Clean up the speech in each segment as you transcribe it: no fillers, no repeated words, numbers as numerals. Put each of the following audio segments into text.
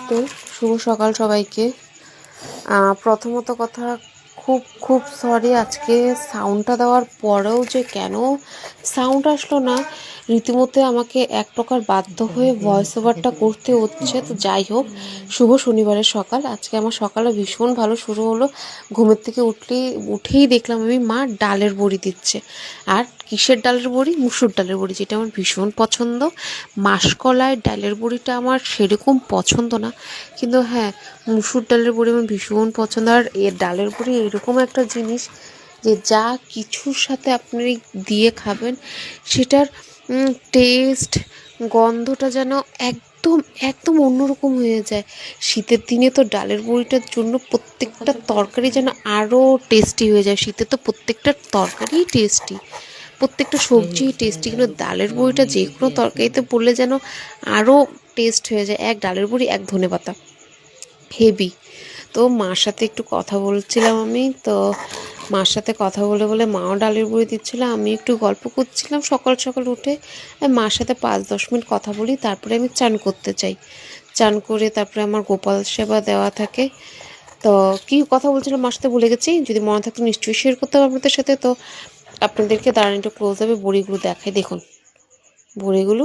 তো শুভ সকাল সবাইকে। প্রথমত কথা, খুব খুব সরি, আজকে সাউন্ডটা দেওয়ার পরেও যে কেন সাউন্ড আসলো না, রীতিমতো আমাকে এক প্রকার বাধ্য হয়ে ভয়েস ওভারটা করতে হচ্ছে। তো যাই হোক, শুভ শনিবারের সকাল। আজকে আমার সকালে ভীষণ ভালো শুরু হলো। ঘুমের থেকে উঠেই দেখলাম আমি মা ডালের বড়ি দিচ্ছে। আর কিসের ডালের বড়ি? মুসুর ডালের বড়ি, যেটা আমার ভীষণ পছন্দ। মাসকলায় ডালের বড়িটা আমার সেরকম পছন্দ না, কিন্তু হ্যাঁ, মুসুর ডালের বড়ি আমার ভীষণ পছন্দ। আর এর ডালের বড়ি এরকম একটা জিনিস যে যা কিছুর সাথে আপনি দিয়ে খাবেন, সেটার টেস্ট, গন্ধটা যেন একদম একদম অন্যরকম হয়ে যায়। শীতের দিনে তো ডালের বড়িটার জন্য প্রত্যেকটা তরকারি যেন আরও টেস্টি হয়ে যায়। শীতে তো প্রত্যেকটা তরকারিই টেস্টি, প্রত্যেকটা সবজি টেস্টি, কিন্তু ডালের বড়িটা যে কোনো তরকারিতে পড়লে যেন আরও টেস্ট হয়ে যায়। এক ডালের বড়ি, এক ধনেপাতা, হেভি। তো মার সাথে একটু কথা বলছিলাম আমি, তো মার সাথে কথা বলে বলে মাও ডালের বড়ি দিচ্ছিল, আমি একটু গল্প করছিলাম। সকাল সকাল উঠে মার সাথে 5-10 মিনিট কথা বলি, তারপরে আমি চান করতে চাই। চান করে তারপরে আমার গোপাল সেবা দেওয়া থাকে। তো কী কথা বলছিলাম মার সাথে ভুলে গেছি, যদি মনে থাকতো নিশ্চয়ই শেয়ার করতে হবে আপনাদের সাথে। তো আপনাদেরকে দাঁড়ান একটু ক্লোজ হবে বড়িগুলো দেখাই, দেখুন বড়িগুলো।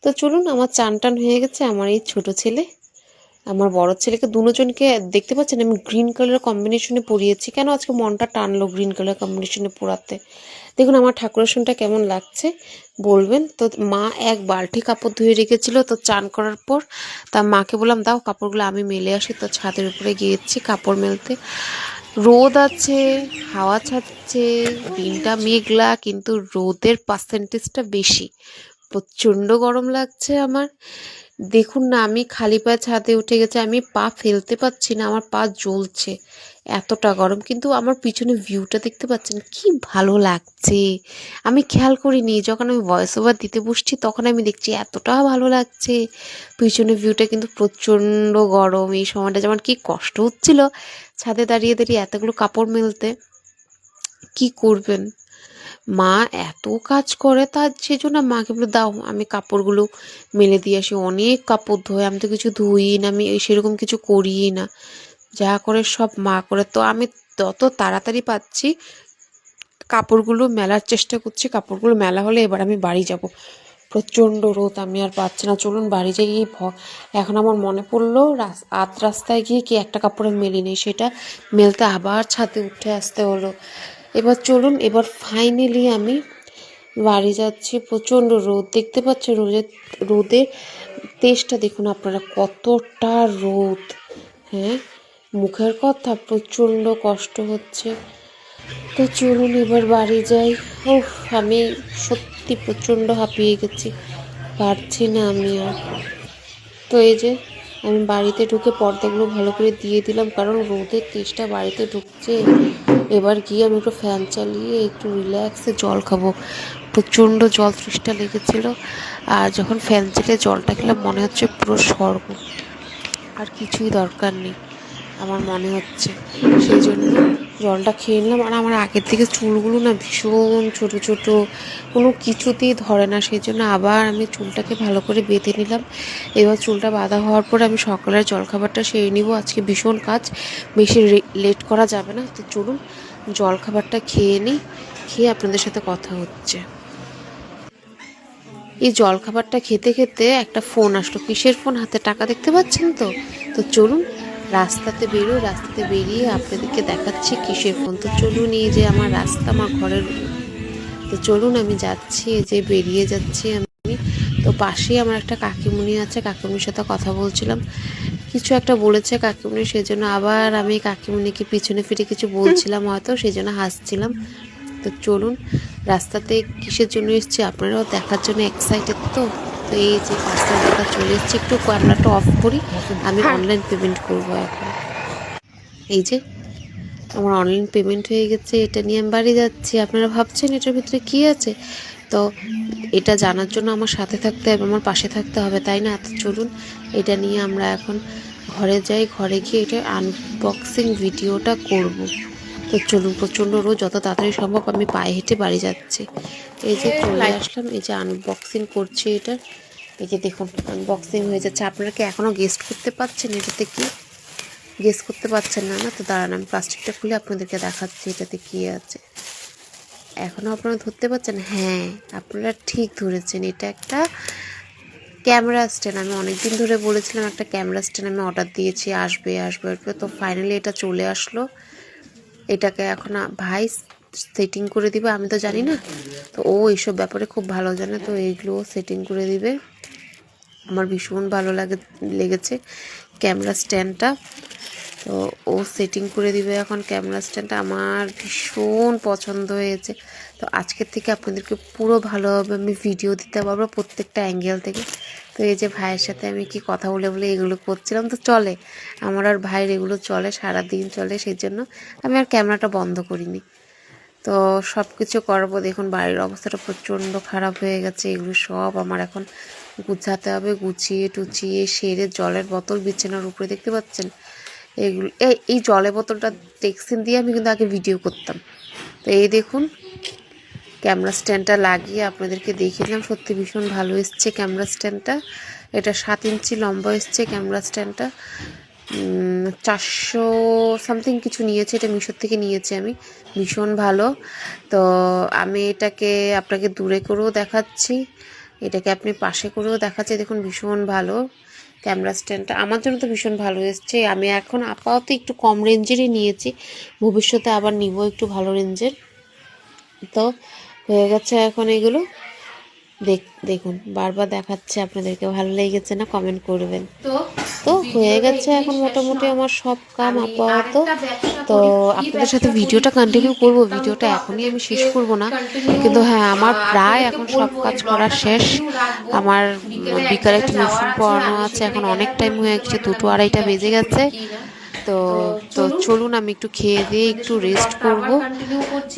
তো চলুন, আমার চান টান হয়ে গেছে। আমার এই ছোটো ছেলে, আমার বড় ছেলেকে, দুজনকে দেখতে পাচ্ছেন আমি গ্রিন কালার কম্বিনেশনে পরিয়েছি। কেন আজকে মনটা টানলো গ্রিন কালার কম্বিনেশনে পরাতে? দেখুন আমার ঠাকুরের কেমন লাগছে বলবেন। তো মা এক বালতি কাপড় ধুয়ে রেখেছিল, তো চান করার পর তা মাকে বললাম দাও কাপড়গুলো আমি মেলে আসি। তো ছাদের উপরে গিয়েছি কাপড় মেলতে। রোদ আছে, হাওয়া ছাড়ছে, দিনটা মেঘলা, কিন্তু রোদের পার্সেন্টেজটা বেশি। প্রচণ্ড গরম লাগছে আমার। দেখুন না, আমি খালি পায়ে ছাদে উঠে গেছি, আমি পা ফেলতে পারছি না, আমার পা জ্বলছে, এতটা গরম। কিন্তু আমার পিছনে ভিউটা দেখতে পাচ্ছেন কি ভালো লাগছে। আমি খেয়াল করিনি, যখন আমি ভয়েস ওভার দিতে বসছি তখন আমি দেখছি এতটা ভালো লাগছে পিছনে ভিউটা, কিন্তু প্রচণ্ড গরম। এই সময়টা যেমন কি কষ্ট হচ্ছিল ছাদে দাঁড়িয়ে দাঁড়িয়ে এতগুলো কাপড় মেলতে। কি করবেন, মা এত কাজ করে, তার সেজন্য মাকে বলে দাও আমি কাপড়গুলো মেলে দিয়ে আসি। অনেক কাপড় ধোয়, আমি তো কিছু ধুই না, আমি সেরকম কিছু করিই না, যা করে সব মা করে। তো আমি তত তাড়াতাড়ি পাচ্ছি কাপড়গুলো মেলার চেষ্টা করছি। কাপড়গুলো মেলা হলে এবার আমি বাড়ি যাব। প্রচণ্ড রোদ, আমি আর পাচ্ছি না। চলুন বাড়ি যাই। এখন আমার মনে পড়লো রাস্তায় গিয়ে কি একটা কাপড়ে মেলি নেই, সেটা মেলতে আবার ছাদে উঠে আসতে হলো। এবার চলুন, এবার ফাইনালি আমি বাড়ি যাচ্ছি। প্রচণ্ড রোদ, দেখতে পাচ্ছেন রোদের তেজটা দেখুন আপনারা, কতটা রোদ। হ্যাঁ, মুখের কথা, প্রচণ্ড কষ্ট হচ্ছে। তো চলুন এবার বাড়ি যাই। উফ, আমি সত্যি প্রচণ্ড হাঁপিয়ে গেছি, পারছি না আমি আর। তো এই যে আমি বাড়িতে ঢুকে পর্দাগুলো ভালো করে দিয়ে দিলাম, কারণ রোদের তেজটা বাড়িতে ঢুকছে। এবার গিয়ে আমি একটু ফ্যান চালিয়ে একটু রিল্যাক্সে জল খাবো। প্রচণ্ড জল তৃষ্ণা লেগেছিল, আর যখন ফ্যান চালিয়ে জলটা খেলাম মনে হচ্ছে পুরো স্বর্গ, আর কিছুই দরকার নেই আমার মনে হচ্ছে। সেই জন্য জলটা খেয়ে নিলাম। আর আমার আগের থেকে চুলগুলো না ভীষণ ছোট ছোট, কোনো কিছুতেই ধরে না, সেই জন্য আবার আমি চুলটাকে ভালো করে বেঁধে নিলাম। এবার চুলটা বাঁধা হওয়ার পর আমি সকালের জলখাবারটা সেরে নিব। আজকে ভীষণ কাজ, বেশি লেট করা যাবে না। তো চলুন জলখাবারটা খেয়ে নিই, খেয়ে আপনাদের সাথে কথা হচ্ছে। এই জলখাবারটা খেতে খেতে একটা ফোন আসলো। কিসের ফোন? হাতে টাকা দেখতে পাচ্ছেন তো। তো চলুন রাস্তাতে বেরিয়ে আপনাদেরকে দেখাচ্ছি কিসের ফোন। তো চলুন, এই যে আমার রাস্তা, আমার ঘরের, তো চলুন আমি যাচ্ছি, এই যে বেরিয়ে যাচ্ছি আমি। তো পাশেই আমার একটা কাকিমুনি আছে, কাকিমুনির সাথে কথা বলছিলাম। কিছু একটা বলেছে কাকিমুনি, সেই জন্য আবার আমি কাকিমুনিকে পিছনে ফিরে কিছু বলছিলাম, হয়তো সেই জন্য হাসছিলাম। তো চলুন, রাস্তাতে কিসের জন্য এসেছি আপনারাও দেখার জন্য এক্সাইটেড। তো তো এই যে পার্সেল দেখা চলে এসেছি। একটু ক্যামেরাটা অফ করি, আমি অনলাইন পেমেন্ট করবো এখন। এই যে আমার অনলাইন পেমেন্ট হয়ে গেছে, এটা নিয়ে আমি বাড়ি যাচ্ছি। আপনারা ভাবছেন এটার ভিতরে কী আছে? তো এটা জানার জন্য আমার সাথে থাকতে হবে, আমার পাশে থাকতে হবে, তাই না? তো চলুন এটা নিয়ে আমরা এখন ঘরে যাই, ঘরে গিয়ে এটা আনবক্সিং ভিডিওটা করব। তো চলুন, প্রচণ্ড রোদ, যত তাড়াতাড়ি সম্ভব আমি পায়ে হেঁটে বাড়ি যাচ্ছি। এই যে চলে আসলাম, এই যে আনবক্সিং করছি এটা। এই যে দেখুন আনবক্সিং হয়ে যাচ্ছে। আপনারা কি এখনও গেস্ট করতে পারছেন এটাতে কি? গেস করতে পারছেন না? না তো দাঁড়ান, আমি প্লাস্টিকটা খুলে আপনাদেরকে দেখাচ্ছি এটাতে কী আছে। এখনও আপনারা ধরতে পারছেন? হ্যাঁ, আপনারা ঠিক ধরেছেন, এটা একটা ক্যামেরা স্ট্যান্ড। আমি অনেক দিন ধরে বলেছিলাম একটা ক্যামেরা স্ট্যান্ড আমি অর্ডার দিয়েছি, আসবে আসবে আসবে, তো ফাইনালি এটা চলে আসলো। এটাকে এখন ভাই সেটিং করে দিবে, আমি তো জানি না, তো ও এইসব ব্যাপারে খুব ভালো জানে, তো এইগুলো সেটিং করে দিবে। আমার ভীষণ ভালো লেগেছে ক্যামেরা স্ট্যান্ডটা, তো ও সেটিং করে দিবে এখন ক্যামেরা স্ট্যান্ডটা। আমার ভীষণ পছন্দ হয়েছে। তো আজকের থেকে আপনাদেরকে পুরো ভালোভাবে আমি ভিডিও দিতে পারবো প্রত্যেকটা অ্যাঙ্গেল থেকে। তো এই যে ভাইয়ের সাথে আমি কি কথা বলে বলে এগুলো করছিলাম, তো চলে আমার আর ভাইয়ের এগুলো চলে, সারাদিন চলে, সেই জন্য আমি আর ক্যামেরাটা বন্ধ করিনি। তো সব কিছু করবো। দেখুন বাড়ির অবস্থাটা প্রচণ্ড খারাপ হয়ে গেছে, এগুলো সব আমার এখন গুছাতে হবে, গুছিয়ে টুচিয়ে সেরে জলের বোতল বিছানার উপরে দেখতে পাচ্ছেন এগুলো। এই জলের বোতলটা টেক্সিন দিয়ে আমি কিন্তু আগে ভিডিও করতাম। তো এই দেখুন ক্যামেরা স্ট্যান্ডটা লাগিয়ে আপনাদেরকে দেখিয়ে দিলাম, সত্যি ভীষণ ভালো এসছে ক্যামেরা স্ট্যান্ডটা। এটা 7 ইঞ্চি লম্বা এসছে ক্যামেরা স্ট্যান্ডটা। 400 সামথিং কিছু নিয়েছে, এটা মিশোর থেকে নিয়েছি আমি, ভীষণ ভালো। তো আমি এটাকে আপনাকে দূরে করেও দেখাচ্ছি, এটাকে আপনি পাশে করেও দেখাচ্ছি। দেখুন ভীষণ ভালো ক্যামেরা স্ট্যান্ডটা, আমার জন্য তো ভীষণ ভালো এসছে। আমি এখন আপাতত একটু কম রেঞ্জেরই নিয়েছি, ভবিষ্যতে আবার নিব একটু ভালো রেঞ্জের। তো হয়ে গেছে এখন এগুলো, দেখুন বারবার দেখাচ্ছে, আপনাদেরকে ভালো লেগেছে না কমেন্ট করবেন। তো হয়ে গেছে এখন মোটামুটি আমার সব কাম আপাতত। তো আপনাদের সাথে ভিডিওটা কন্টিনিউ করব, ভিডিওটা এখনই আমি শেষ করব না, কিন্তু হ্যাঁ আমার প্রায় এখন সব কাজ করা শেষ। আমার বিকালে টিউশন পড়ানো আছে, এখন অনেক টাইম হয়ে গেছে, 2-2-2:30 বেজে গেছে। তো তো চলুন আমি একটু খেয়ে দিয়ে একটু রেস্ট করব।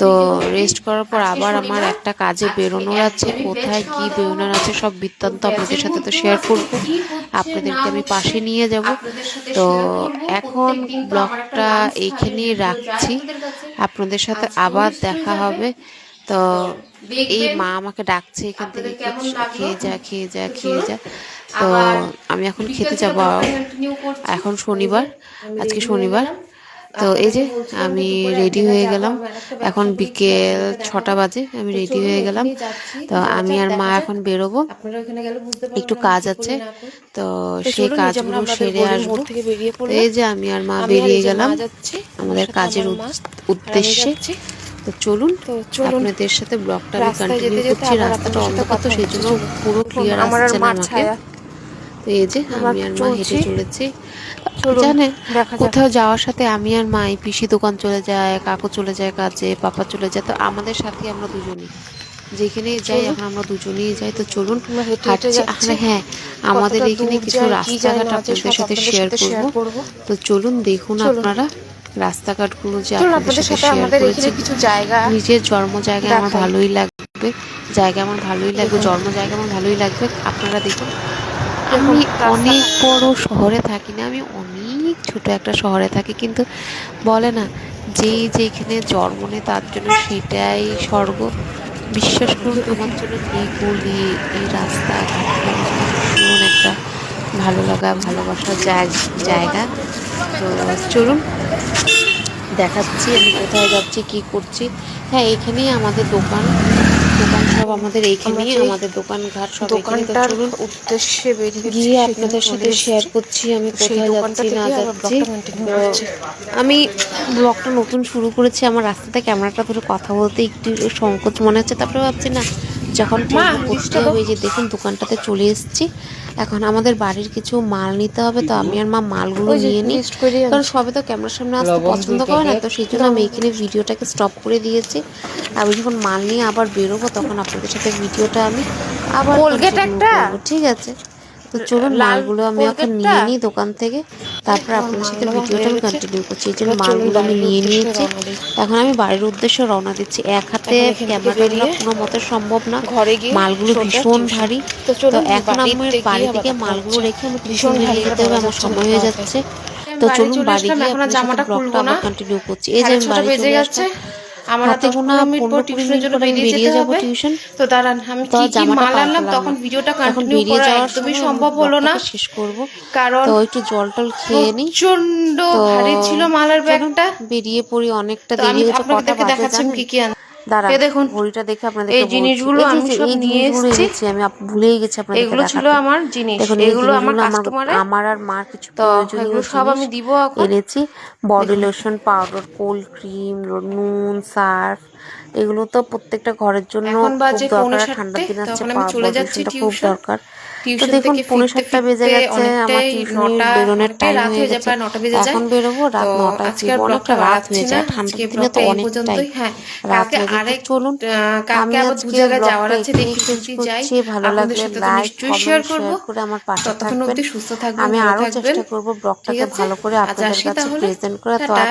তো রেস্ট করার পর আবার আমার একটা কাজে বেরোনোর আছে, কোথায় কি বেরোনোর আছে সব বৃত্তান্ত আপনাদের সাথে তো শেয়ার করব, আপনাদেরকে আমি পাশে নিয়ে যাব। তো এখন ব্লগটা এইখানেই রাখছি, আপনাদের সাথে আবার দেখা হবে। তো এই মা আমাকে ডাকছে এখান থেকে, খেয়ে যা খেয়ে যা খেয়ে যা। তো আমি এখন খেতে যাব, এখন শনিবার, আজকে শনিবার। তো এই যে আমি রেডি হয়ে গেলাম, এখন বিকেল 6টা বাজে, আমি রেডি হয়ে গেলাম। তো আমি আর মা এখন বেরোবো, একটু কাজ আছে, তো সেই কাজগুলো সেরে আসবো। এই যে আমি আর মা বেরিয়ে গেলাম আমাদের কাজের উদ্দেশ্যে। তো চলুন আপনাদের সাথে ব্লগটা আমি কন্টিনিউ করছি। রাস্তাটা অন্ধকার তো সেই জন্য পুরো ক্লিয়ার আসছে না আমাকে। তো এই যে আমি আর মা হেঁটে চলেছি। জানেন কোথাও যাওয়ার সাথে আমি আর মাই, পিসি দোকান চলে যায়, কাকু চলে যায় কাজে, পাপা চলে যায়, তো আমাদের সাথে আমরা দুজনেই যেখানে যাই, এখন আমরা দুজনেই যাই। তো চলুন হাঁটছি। হ্যাঁ আমাদের এখানে কিছু রাস্তাঘাট আপনাদের সাথে শেয়ার করব। তো চলুন দেখুন আপনারা রাস্তাঘাটগুলো যে আপনাদের সাথে শেয়ার করেছি। কিছু জায়গা, নিজের জন্ম জায়গায় আমার ভালোই লাগবে, জায়গা আমার ভালোই লাগবে, জন্ম জায়গা আমার ভালোই লাগবে। আপনারা দেখুন আমি অনেক বড় শহরে থাকি না, আমি অনেক ছোট একটা শহরে থাকি, কিন্তু বলে না যেখানে জন্ম নেই তার জন্য সেটাই স্বর্গ। বিশ্বাস করুন আমার জন্য এই গলি, এই রাস্তাঘাটগুলো ভীষণ একটা ভালো লাগা, ভালোবাসার জায়গা। তো চলুন দেখাচ্ছি আমি কোথায় যাচ্ছি, কি করছি। হ্যাঁ এখানেই আমাদের দোকান সব, আমাদের এইখানেই আমাদের দোকানঘাট সব। দোকানটার উদ্দেশ্যে গিয়ে আপনাদের সাথে শেয়ার করছি আমি কোথায় যাচ্ছি না যাচ্ছি। আমি ব্লগটা নতুন শুরু করেছি, আমার রাস্তাতে ক্যামেরাটা ধরে কথা বলতে একটু সংকোচ মনে হচ্ছে, তারপরে ভাবছি না যখন করতে হবে। যে দেখুন দোকানটাতে চলে এসেছি, এখন আমাদের বাড়ির কিছু মাল নিতে হবে। তো আমি আর মা মালগুলো নিয়ে নিই, কারণ সবে তো ক্যামেরার সামনে আসতে পছন্দ করে না, তো সেই জন্য আমি এখানে ভিডিওটাকে স্টপ করে দিয়েছি। আমি যখন মাল নিয়ে আবার বেরোবো তখন আপনাদের সাথে ভিডিওটা আমি আবার ঠিক আছে। তো চলুন মালগুলো আমি এখন নিয়ে নিই দোকান থেকে, তারপর আপনাদের সাথে ভিডিওটা আমি কন্টিনিউ করছি। এই জন্য মালগুলো আমি নিয়ে নিয়েছি, এখন আমি বাড়ির উদ্দেশ্যে রওনা দিচ্ছি। এক হাতে ক্যামেরাটা কোনো মতে সম্ভব না, মালগুলো ভীষণ ভারী। তো এখন আমার বাড়ি থেকে মালগুলো রেখে আমি ভীষণ বেরিয়ে যেতে হবে, আমার সময় হয়ে যাচ্ছে। তো চলুন বাড়ি গিয়ে আপনাদের সাথে ব্লগটা আবার কন্টিনিউ করছি। এই যে আমি বাড়ি চলে আসছি, আমার আর হাতে 10 গোনা 15 মিনিট পর 15-20 টিউশনের মিনিট জন্য পর আমি বেরিয়ে যেতে বেরিয়ে যাব হবে। টিউশন। তো দাঁড়ান, আমি তো কি কি জামাটা মাল আনলাম পাল্টালাম তখন না, ভিডিওটা এখন কন্টিনিউ বেরিয়ে করা যাওয়ার একদমই সময় আমি সম্ভব হলো না, ব্লগটাকে শেষ করব। কারণ তো একটু জল টল খেয়ে নিই। প্রচন্ড তো ভারী ছিল মালের চলুন ব্যাগটা। বেরিয়ে পড়ি, অনেকটা তো দেরি আমি হয়েছে। কটা আপনাদেরকে বাজে দেখাচ্ছি আমি জানেন? কি কি দাঁড়ান, এ দেখুন, ঘড়িটা দেখে এই আপনাদেরকে বলছি। জিনিসগুলো এই যে আমি সব এই নিয়ে জিনিসগুলো এসেছি। এনেছি আমি, ভুলেই গেছি আপনাদেরকে এগুলো ছিল দেখাতে। আমার জিনিস, দেখুন এই এগুলো আমার জিনিসগুলো কাস্টমারের। আমার আর মার কিছু তো প্রয়োজনীয় এগুলো সব জিনিস আমি দিব এখন। এনেছি। বডি দেখুন, লোশন, পাউডার, কোল্ড ক্রিম, নুন, সার্ফ, এগুলো তো প্রত্যেকটা ঘরের জন্য এখন খুব বাজে দরকার। আর ঠান্ডার 6:45, দিন আসছে, তখন আমি চলে বডি যাচ্ছি লোশনটা খুব টিউশন। দরকার। তো টিউশন দেখুন থেকে ফিরতে 7:45 বেজে ফিরতে গেছে, আমার অনেকটাই টিউশনি নটা, বেরোনোর অনেকটাই টাইম রাত হয়ে হয়ে যায়, গেছে। প্রায় 9টা বেজে যায়। এখন বেরোবো, তো রাত 9টায় আজকে আর ফিরবো। অনেকটা ব্লগটা রাত বাড়াচ্ছি হয়ে না, যায়, আজকে ঠান্ডার দিনে তো ব্লগটা এই অনেকটাই পর্যন্তই। হ্যাঁ, রাত কালকে হয়ে যায়। তো আরেক চলুন, কালকে আমি আবার দু আজকে জায়গায় যাওয়ার ব্লগটা আছে, এখানেই দেখি শেষ যদি যাই। করছি। ভালো আপনাদের লাগলে সাথে তো লাইক, নিশ্চয়ই শেয়ার কমেন্ট, করব। শেয়ার করে আমার পাশে ততক্ষণ থাকবেন। অবধি সুস্থ থাকবেন, আমি ভালো আরও থাকবেন। চেষ্টা করব ঠিক ব্লগটাকে আছে, ভালো করে আজ আপনাদের আসি কাছে তাহলে। প্রেজেন্ট করা। তো টাটা।